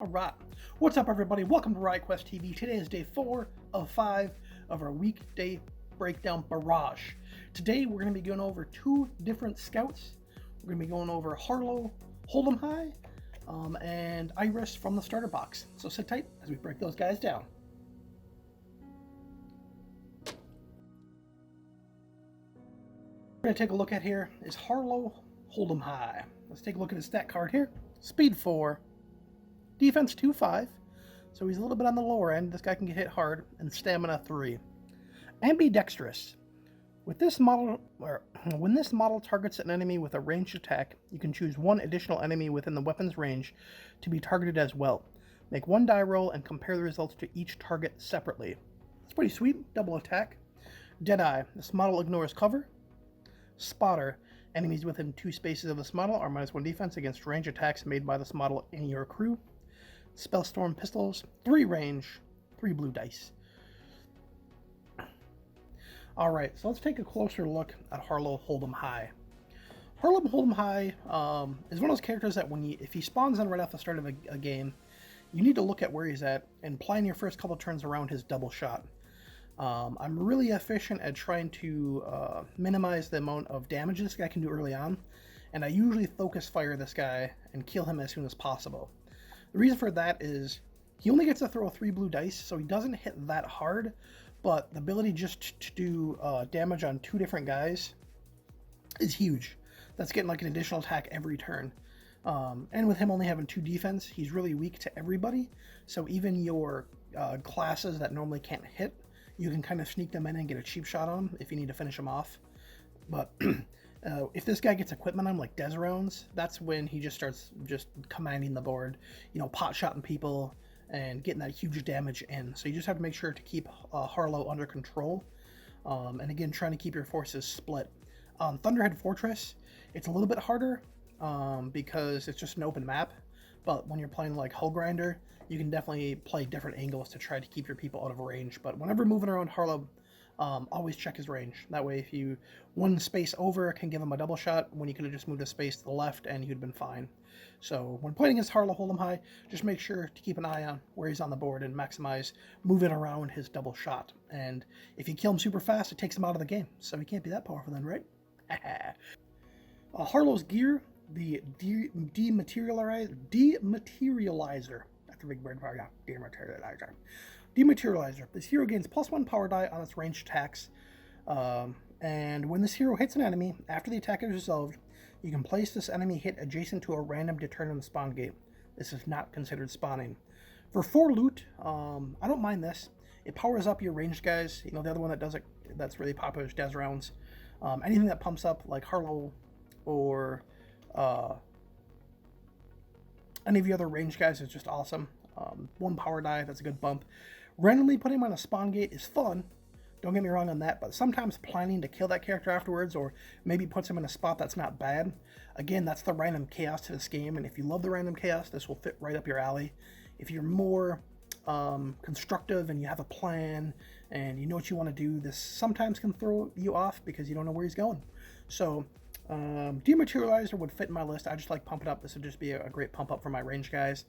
Alright, what's up everybody? Welcome to Riot Quest TV. Today is day 4 of 5 of our weekday breakdown barrage. Today we're going to be going over 2 different scouts. We're going to be going over Harlow Holdemhigh and Eyriss from the starter box. So sit tight as we break those guys down. We're going to take a look at here is Harlow Holdemhigh. Let's take a look at his stat card here. Speed 4. Defense 2-5, so he's a little bit on the lower end. This guy can get hit hard, and stamina 3. Ambidextrous. With this model, when this model targets an enemy with a ranged attack, you can choose one additional enemy within the weapon's range to be targeted as well. Make one die roll and compare the results to each target separately. It's pretty sweet. Double attack. Deadeye. This model ignores cover. Spotter. Enemies within 2 spaces of this model are -1 defense against range attacks made by this model in your crew. Spellstorm pistols, 3 range, 3 blue dice. Alright, so let's take a closer look at Harlow Holdemhigh. Harlow Holdemhigh is one of those characters that if he spawns in right off the start of a game, you need to look at where he's at and plan your first couple turns around his double shot. I'm really efficient at trying to minimize the amount of damage this guy can do early on, and I usually focus fire this guy and kill him as soon as possible. The reason for that is he only gets to throw 3 blue dice, so he doesn't hit that hard, but the ability just to do damage on 2 different guys is huge. That's getting like an additional attack every turn. And with him only having 2 defense, he's really weak to everybody, so even your classes that normally can't hit, you can kind of sneak them in and get a cheap shot on them if you need to finish them off. But if this guy gets equipment on like Deserounds, that's when he just starts just commanding the board, pot shotting people and getting that huge damage in. So you just have to make sure to keep Harlow under control. And again, trying to keep your forces split. Thunderhead Fortress, it's a little bit harder because it's just an open map. But when you're playing like Hull Grinder, you can definitely play different angles to try to keep your people out of range. But whenever moving around Harlow, always check his range. That way, if you one space over can give him a double shot when you could have just moved a space to the left and you'd been fine. So when playing against Harlow Holdemhigh, just make sure to keep an eye on where he's on the board and maximize moving around his double shot. And if you kill him super fast, it takes him out of the game. So he can't be that powerful then, right? Harlow's gear, the DeMaterializer. That's a big word for you. DeMaterializer. DeMaterializer. This hero gains +1 power die on its ranged attacks, and when this hero hits an enemy, after the attack is resolved, you can place this enemy hit adjacent to a random determined spawn gate. This is not considered spawning. For 4 loot, I don't mind this. It powers up your ranged guys. The other one that does it that's really popular is Deserounds. Anything that pumps up like Harlow or any of the other ranged guys is just awesome. 1 power die, that's a good bump. Randomly putting him on a spawn gate is fun, don't get me wrong on that, but sometimes planning to kill that character afterwards or maybe puts him in a spot that's not bad. Again, that's the random chaos to this game, and if you love the random chaos, this will fit right up your alley. If you're more constructive and you have a plan and you know what you want to do, this sometimes can throw you off because you don't know where he's going. So DeMaterializer would fit in my list. I just like pumping up. This would just be a great pump up for my range guys.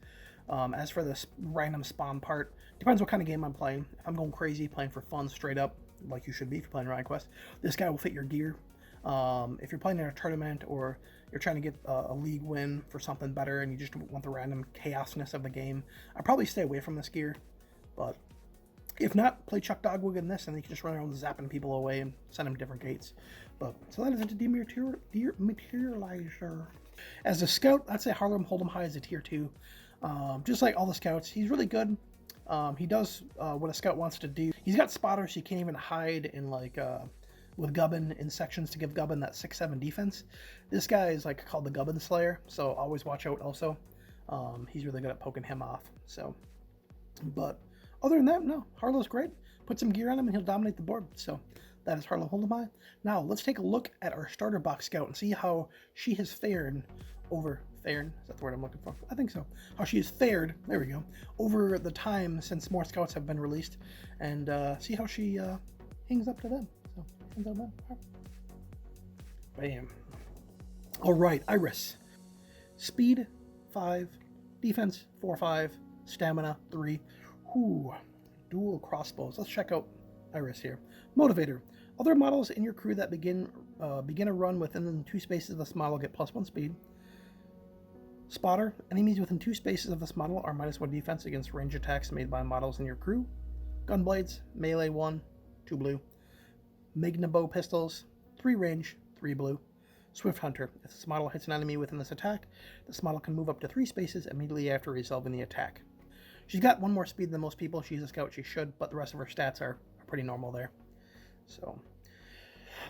As for this random spawn part, depends what kind of game I'm playing. If I'm going crazy, playing for fun, straight up, like you should be if you're playing Riot Quest, this guy will fit your gear. If you're playing in a tournament or you're trying to get a league win for something better and you just want the random chaosness of the game, I'd probably stay away from this gear. But if not, play Chuck Dogwig in this and you can just run around zapping people away and send them to different gates. But so that is it to DeMaterializer. As a scout, I'd say Harlow Holdemhigh is a tier 2. Just like all the scouts, he's really good. He does what a scout wants to do. He's got spotters, so you can't even hide in with Gubbin in sections to give Gubbin that 6-7 defense. This guy is called the Gubbin Slayer, so always watch out also. He's really good at poking him off. So, but other than that, no, Harlow's great. Put some gear on him and he'll dominate the board. So that is Harlow Holdemhigh. Now let's take a look at our starter box scout and see how she has fared over is that the word I'm looking for? I think so. How she has fared, there we go, over the time since more scouts have been released, and see how she hangs up to them. So, hangs up them. Bam. All right, Eyriss. Speed 5, defense 4-5, stamina 3. Ooh, dual crossbows. Let's check out Eyriss here. Motivator. Other models in your crew that begin a run within 2 spaces of this model get +1 speed. Spotter. Enemies within 2 spaces of this model are -1 defense against range attacks made by models in your crew. Gunblades. Melee 1, 2 blue. Magnabow pistols. 3 range, 3 blue. Swift Hunter. If this model hits an enemy within this attack, this model can move up to 3 spaces immediately after resolving the attack. She's got 1 more speed than most people. She's a scout, she should, but the rest of her stats are pretty normal there. So,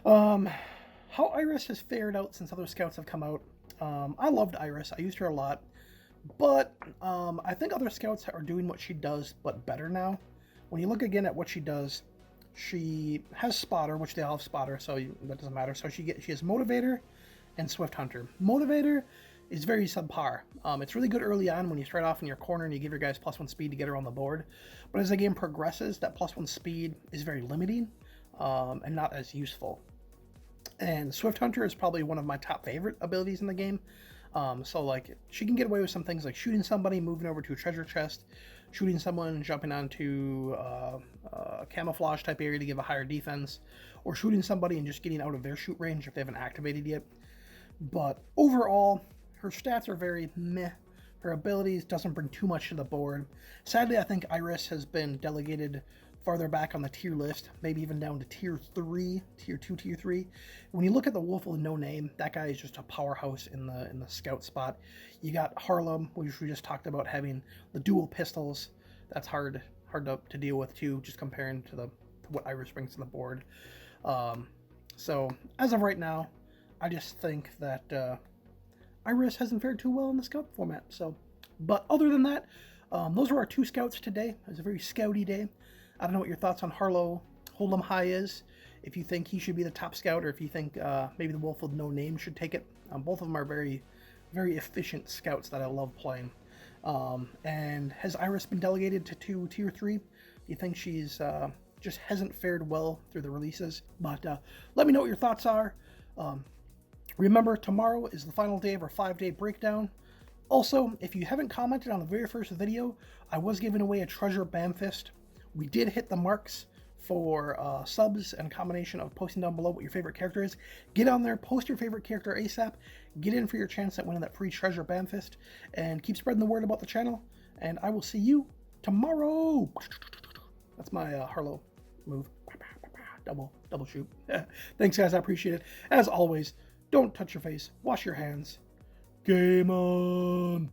how Eyriss has fared out since other scouts have come out. I loved Eyriss. I used her a lot. But I think other scouts are doing what she does, but better now. When you look again at what she does, she has Spotter, which they all have Spotter, so that doesn't matter. So she has Motivator and Swift Hunter. Motivator is very subpar. It's really good early on when you start off in your corner and you give your guys +1 speed to get around the board. But as the game progresses, that +1 speed is very limiting and not as useful. And Swift Hunter is probably one of my top favorite abilities in the game. So like she can get away with some things like shooting somebody, moving over to a treasure chest, shooting someone, jumping onto a camouflage type area to give a higher defense, or shooting somebody and just getting out of their shoot range if they haven't activated yet. But overall, her stats are very meh. Her abilities doesn't bring too much to the board. Sadly, I think Eyriss has been delegated farther back on the tier list, maybe even down to tier 3, tier 2, tier 3. When you look at the Wolf with No Name, that guy is just a powerhouse in the scout spot. You got Harlow, which we just talked about, having the dual pistols. That's hard to deal with too, just comparing to what Eyriss brings to the board. So as of right now, I just think that Eyriss hasn't fared too well in the scout format. So, but other than that, those are our 2 scouts today. It was a very scouty day. I don't know what your thoughts on Harlow Holdemhigh is. If you think he should be the top scout, or if you think maybe the Wolf with No Name should take it. Both of them are very, very efficient scouts that I love playing. And has Eyriss been delegated to tier 3? Do you think she's just hasn't fared well through the releases? But let me know what your thoughts are. Remember, tomorrow is the final day of our 5-day breakdown. Also, if you haven't commented on the very first video, I was giving away a treasure Bamfist. We did hit the marks for subs and a combination of posting down below what your favorite character is. Get on there, post your favorite character ASAP, get in for your chance at winning that free treasure Bamfist, and keep spreading the word about the channel. And I will see you tomorrow. That's my Harlow move. Double shoot. Thanks, guys. I appreciate it. As always, don't touch your face. Wash your hands. Game on.